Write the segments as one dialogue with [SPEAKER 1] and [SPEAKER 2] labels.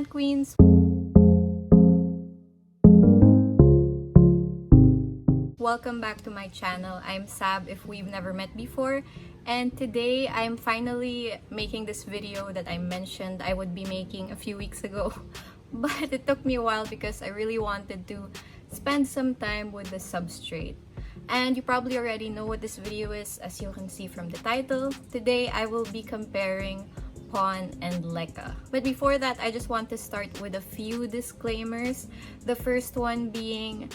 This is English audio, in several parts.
[SPEAKER 1] plant queens! Welcome back to my channel. I'm Saab if we've never met before, and today I'm finally making this video that I mentioned I would be making a few weeks ago. But it took me a while because I really wanted to spend some time with the substrate. And you probably already know what this video is, as you can see from the title. Today I will be comparing Pon and LECA. But before that, I just want to start with a few disclaimers. The first one being,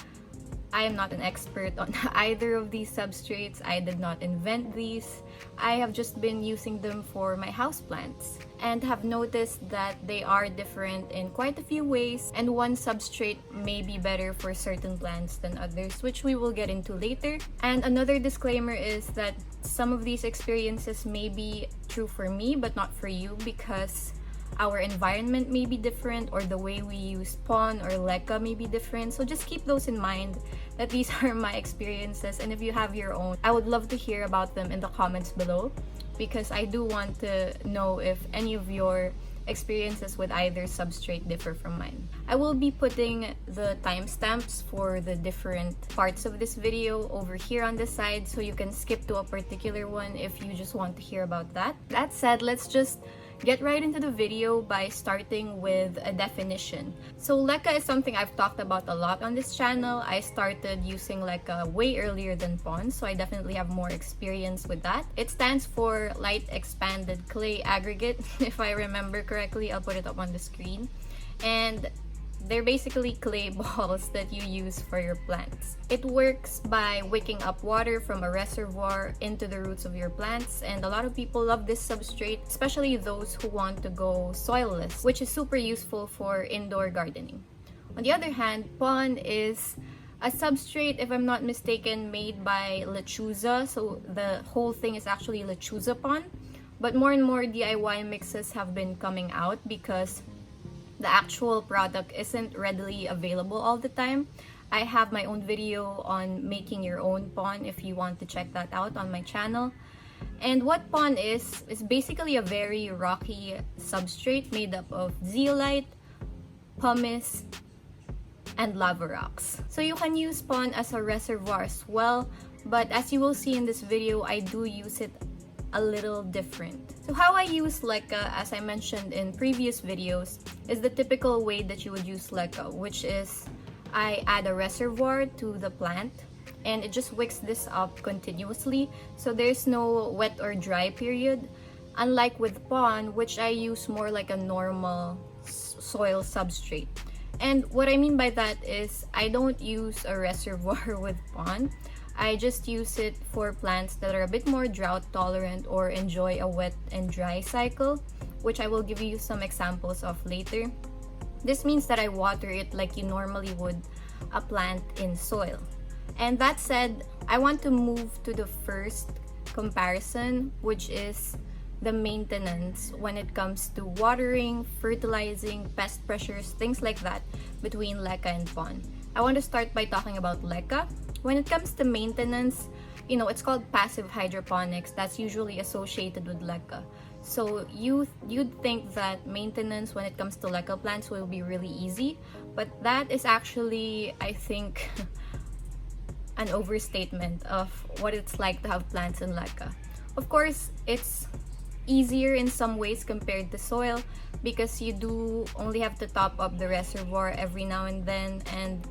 [SPEAKER 1] I am not an expert on either of these substrates. I did not invent these. I have just been using them for my houseplants and have noticed that they are different in quite a few ways, and one substrate may be better for certain plants than others, which we will get into later. And another disclaimer is that some of these experiences may be true for me but not for you, because our environment may be different, or the way we use Pon or LECA may be different. So just keep those in mind, that these are my experiences, and if you have your own, I would love to hear about them in the comments below, because I do want to know if any of your experiences with either substrate differ from mine. I will be putting the timestamps for the different parts of this video over here on the side, so you can skip to a particular one if you just want to hear about that. That said, let's just get right into the video by starting with a definition. So LECA is something I've talked about a lot on this channel. I started using LECA way earlier than Pon, so I definitely have more experience with that. It stands for Light Expanded Clay Aggregate, if I remember correctly. I'll put it up on the screen. And they're basically clay balls that you use for your plants. It works by wicking up water from a reservoir into the roots of your plants, and a lot of people love this substrate, especially those who want to go soilless, which is super useful for indoor gardening. On the other hand, Pon is a substrate, if I'm not mistaken, made by Lechuza, so the whole thing is actually Lechuza Pon. But more and more DIY mixes have been coming out because the actual product isn't readily available all the time. I have my own video on making your own Pon if you want to check that out on my channel. And what Pon is basically a very rocky substrate made up of zeolite, pumice, and lava rocks. So you can use Pon as a reservoir as well, but as you will see in this video, I do use it a little different. So how I use LECA, as I mentioned in previous videos, is the typical way that you would use LECA, which is I add a reservoir to the plant and it just wicks this up continuously, so there's no wet or dry period, unlike with Pon, which I use more like a normal soil substrate. And what I mean by that is I don't use a reservoir with Pon. I just use it for plants that are a bit more drought tolerant or enjoy a wet and dry cycle, which I will give you some examples of later. This means that I water it like you normally would a plant in soil. And that said, I want to move to the first comparison, which is the maintenance when it comes to watering, fertilizing, pest pressures, things like that, between LECA and Pon. I want to start by talking about LECA. When it comes to maintenance, it's called passive hydroponics. That's usually associated with LECA. So you'd think that maintenance when it comes to LECA plants will be really easy, but that is actually, I think, an overstatement of what it's like to have plants in LECA. Of course, it's easier in some ways compared to soil, because you do only have to top up the reservoir every now and then. And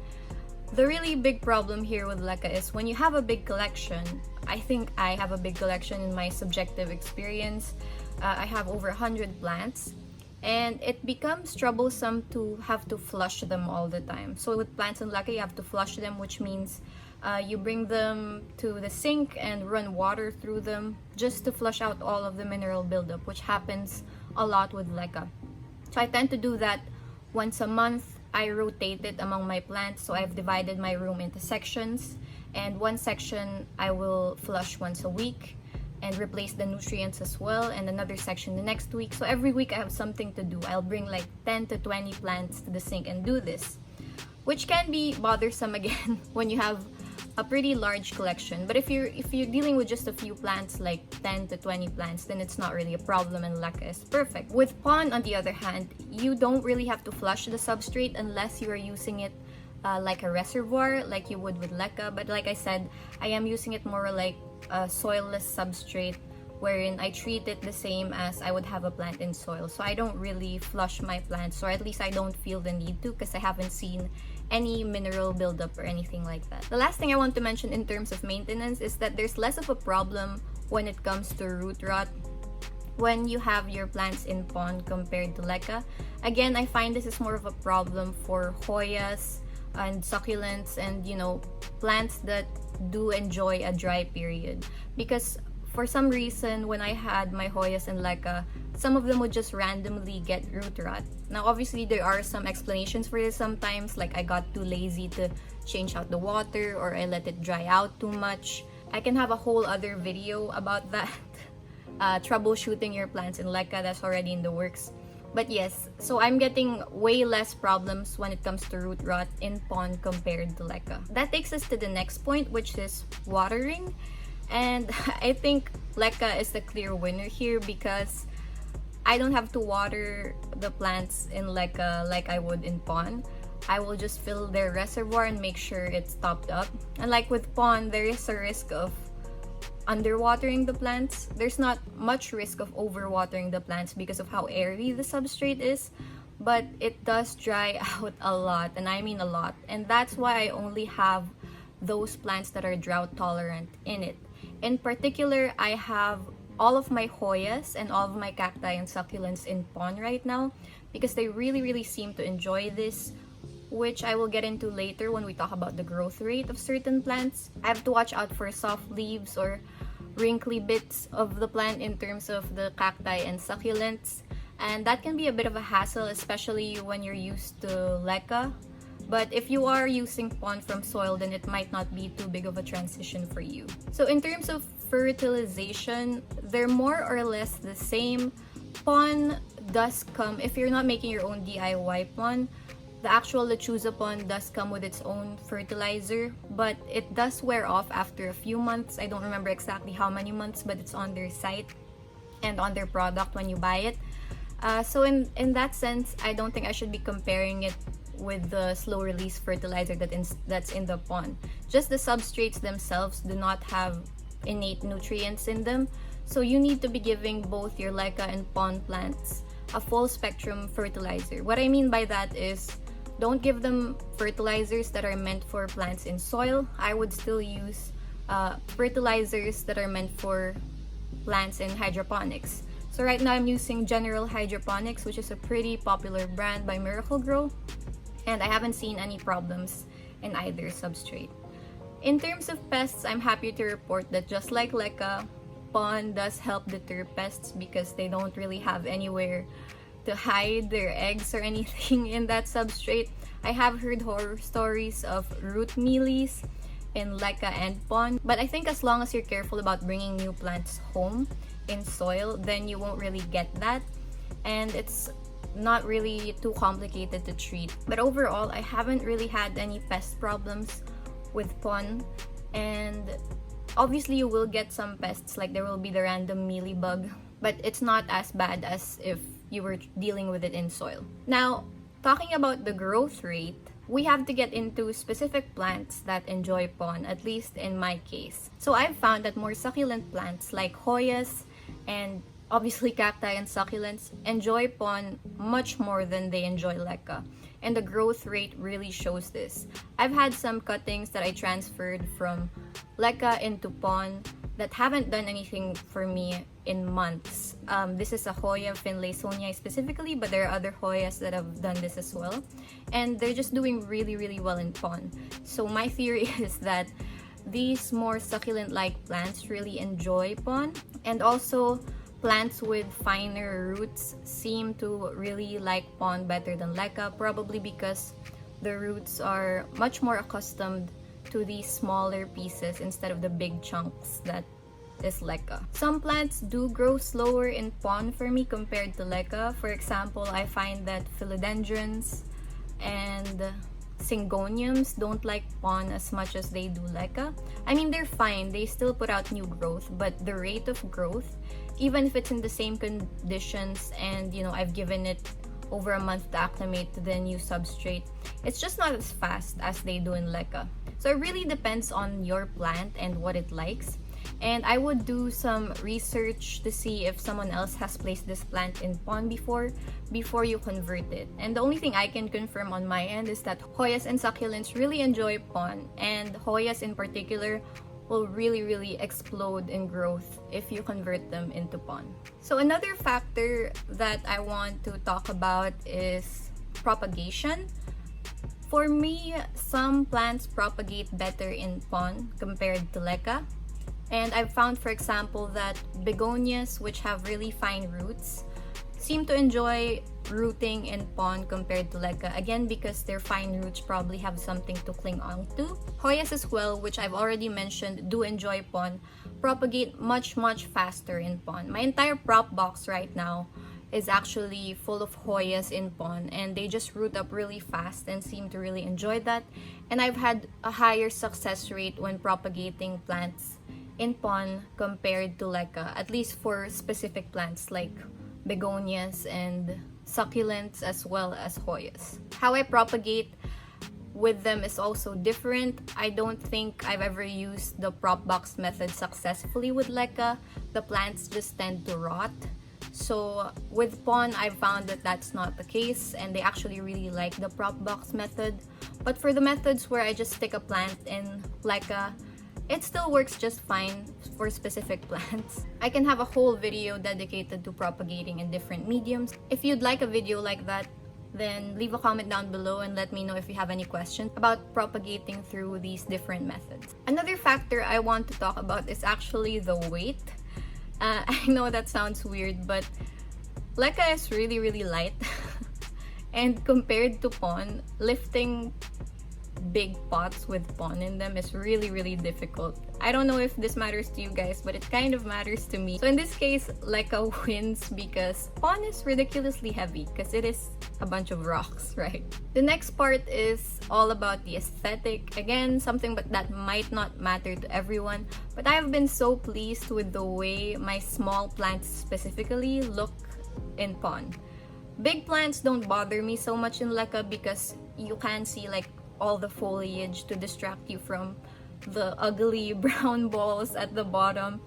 [SPEAKER 1] the really big problem here with LECA is when you have a big collection. I think I have a big collection in my subjective experience. I have over 100 plants, and it becomes troublesome to have to flush them all the time. So with plants in LECA, you have to flush them, which means you bring them to the sink and run water through them just to flush out all of the mineral buildup, which happens a lot with LECA. So I tend to do that once a month. I rotate it among my plants, so I've divided my room into sections, and one section I will flush once a week and replace the nutrients as well, and another section the next week. So every week I have something to do. I'll bring like 10 to 20 plants to the sink and do this, which can be bothersome again when you have a pretty large collection. But if you're dealing with just a few plants, like 10 to 20 plants, then it's not really a problem and LECA is perfect. With Pon, on the other hand, you don't really have to flush the substrate unless you are using it like a reservoir, like you would with LECA. But like I said, I am using it more like a soilless substrate, wherein I treat it the same as I would have a plant in soil. So I don't really flush my plants, or at least I don't feel the need to, because I haven't seen any mineral buildup or anything like that. The last thing I want to mention in terms of maintenance is that there's less of a problem when it comes to root rot when you have your plants in Pon compared to LECA. Again, I find this is more of a problem for Hoyas and succulents and, you know, plants that do enjoy a dry period, because for some reason when I had my Hoyas and LECA, some of them would just randomly get root rot. Now obviously there are some explanations for this sometimes, like I got too lazy to change out the water, or I let it dry out too much. I can have a whole other video about that. Troubleshooting your plants in LECA, that's already in the works. But yes, so I'm getting way less problems when it comes to root rot in Pon compared to LECA. That takes us to the next point, which is watering. And I think LECA is the clear winner here, because I don't have to water the plants in LECA like I would in Pon. I will just fill their reservoir and make sure it's topped up. And like with Pon, there is a risk of underwatering the plants. There's not much risk of overwatering the plants because of how airy the substrate is, but it does dry out a lot, and I mean a lot. And that's why I only have those plants that are drought tolerant in it. In particular, I have all of my Hoyas and all of my cacti and succulents in Pon right now, because they really seem to enjoy this, which I will get into later when we talk about the growth rate of certain plants. I have to watch out for soft leaves or wrinkly bits of the plant in terms of the cacti and succulents, and that can be a bit of a hassle, especially when you're used to LECA. But if you are using Pon from soil, then it might not be too big of a transition for you. So in terms of fertilization, they're more or less the same. Pon does come, if you're not making your own DIY Pon, the actual Lechuza Pon does come with its own fertilizer, but it does wear off after a few months. I don't remember exactly how many months, but it's on their site and on their product when you buy it. So in that sense, I don't think I should be comparing it with the slow release fertilizer that's in the Pon. Just the substrates themselves do not have innate nutrients in them, so you need to be giving both your LECA and Pon plants a full spectrum fertilizer. What I mean by that is, don't give them fertilizers that are meant for plants in soil. I would still use fertilizers that are meant for plants in hydroponics. So right now I'm using General Hydroponics, which is a pretty popular brand by Miracle Grow, and I haven't seen any problems in either substrate. In terms of pests, I'm happy to report that just like LECA, Pon does help deter pests, because they don't really have anywhere to hide their eggs or anything in that substrate. I have heard horror stories of root mealies in LECA and Pon, but I think as long as you're careful about bringing new plants home in soil, then you won't really get that, and it's not really too complicated to treat. But overall, I haven't really had any pest problems with Pon, and obviously you will get some pests, like there will be the random mealybug, but it's not as bad as if you were dealing with it in soil. Now, talking about the growth rate, we have to get into specific plants that enjoy Pon, at least in my case. So I've found that more succulent plants like Hoyas and obviously cacti and succulents enjoy Pon much more than they enjoy LECA, and the growth rate really shows this. I've had some cuttings that I transferred from LECA into Pon that haven't done anything for me in months. This is a Hoya finlaysonii specifically, but there are other Hoyas that have done this as well, and they're just doing really well in Pon. So my theory is that these more succulent-like plants really enjoy Pon, and also plants with finer roots seem to really like Pon better than LECA, probably because the roots are much more accustomed to these smaller pieces instead of the big chunks that is LECA. Some plants do grow slower in Pon for me compared to LECA. For example, I find that philodendrons and syngoniums don't like Pon as much as they do LECA. I mean, they're fine, they still put out new growth, but the rate of growth, even if it's in the same conditions and I've given it over a month to acclimate to the new substrate, it's just not as fast as they do in LECA. So it really depends on your plant and what it likes. And I would do some research to see if someone else has placed this plant in Pon before you convert it. And the only thing I can confirm on my end is that Hoyas and succulents really enjoy Pon, and Hoyas in particular will really explode in growth if you convert them into Pon. So another factor that I want to talk about is propagation. For me, some plants propagate better in Pon compared to LECA. And I've found, for example, that begonias, which have really fine roots, seem to enjoy rooting in Pon compared to LECA, again because their fine roots probably have something to cling on to. Hoyas as well, which I've already mentioned, do enjoy Pon, propagate much faster in Pon. My entire prop box right now is actually full of Hoyas in Pon, and they just root up really fast and seem to really enjoy that. And I've had a higher success rate when propagating plants in Pon compared to LECA, at least for specific plants like begonias and succulents as well as Hoyas. How I propagate with them is also different. I don't think I've ever used the prop box method successfully with LECA. The plants just tend to rot. So with Pon, I've found that that's not the case, and they actually really like the prop box method. But for the methods where I just stick a plant in LECA, it still works just fine for specific plants. I can have a whole video dedicated to propagating in different mediums. If you'd like a video like that, then leave a comment down below and let me know if you have any questions about propagating through these different methods. Another factor I want to talk about is actually the weight. I know that sounds weird, but LECA is really light. And compared to Pon, lifting big pots with Pon in them is really difficult. I don't know if this matters to you guys, but it kind of matters to me. So in this case, LECA wins because Pon is ridiculously heavy because it is a bunch of rocks, right? The next part is all about the aesthetic. Again, something that might not matter to everyone, but I have been so pleased with the way my small plants specifically look in Pon. Big plants don't bother me so much in LECA because you can see like all the foliage to distract you from the ugly brown balls at the bottom.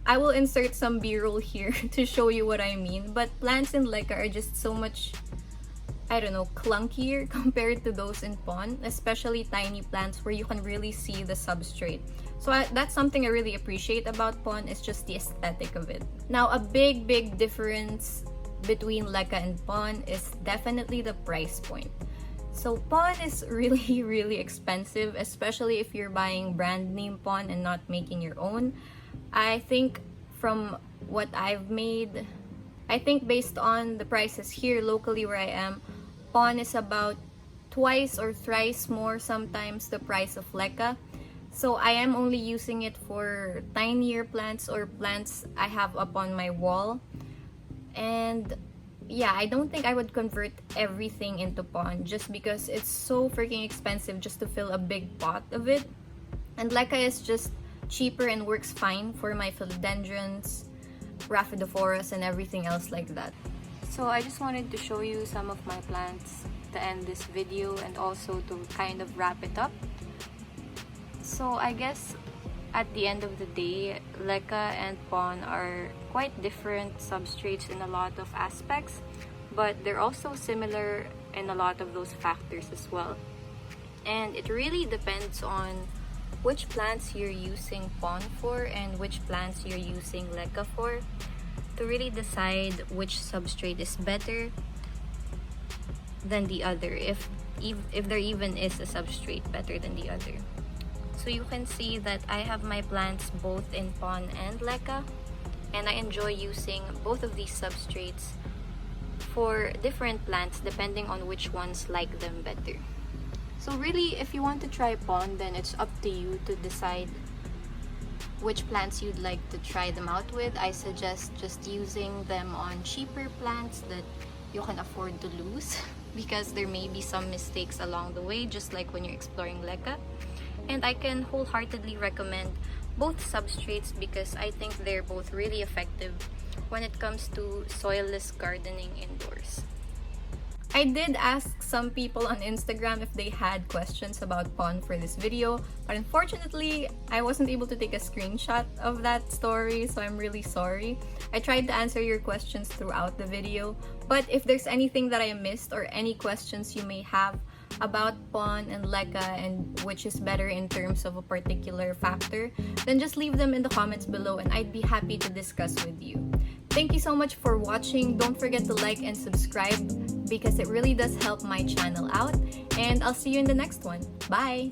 [SPEAKER 1] I will insert some b-roll here to show you what I mean, but plants in LECA are just so much, I don't know, clunkier compared to those in Pon, especially tiny plants where you can really see the substrate. So that's something I really appreciate about Pon, is just the aesthetic of it. Now, a big difference between LECA and Pon is definitely the price point. So Pon is really expensive, especially if you're buying brand name Pon and not making your own. I think from what I've made, I think based on the prices here locally where I am, Pon is about twice or thrice more sometimes the price of LECA. So I am only using it for tinier plants or plants I have up on my wall. And yeah, I don't think I would convert everything into Pon just because it's so freaking expensive just to fill a big pot of it. And LECA is just cheaper and works fine for my philodendrons, rhaphidophorus, and everything else like that. So I just wanted to show you some of my plants to end this video and also to kind of wrap it up. So I guess at the end of the day, LECA and Pon are quite different substrates in a lot of aspects, but they're also similar in a lot of those factors as well. And it really depends on which plants you're using Pon for and which plants you're using LECA for to really decide which substrate is better than the other, if there even is a substrate better than the other. So you can see that I have my plants both in Pon and LECA, and I enjoy using both of these substrates for different plants depending on which ones like them better. So really, if you want to try Pon, then it's up to you to decide which plants you'd like to try them out with. I suggest just using them on cheaper plants that you can afford to lose because there may be some mistakes along the way, just like when you're exploring LECA. And I can wholeheartedly recommend both substrates because I think they're both really effective when it comes to soilless gardening indoors. I did ask some people on Instagram if they had questions about pon for this video, but unfortunately, I wasn't able to take a screenshot of that story, so I'm really sorry. I tried to answer your questions throughout the video, but if there's anything that I missed or any questions you may have about pon and LECA and which is better in terms of a particular factor, then just leave them in the comments below and I'd be happy to discuss with you. Thank you so much for watching. Don't forget to like and subscribe because it really does help my channel out, and I'll see you in the next one. Bye!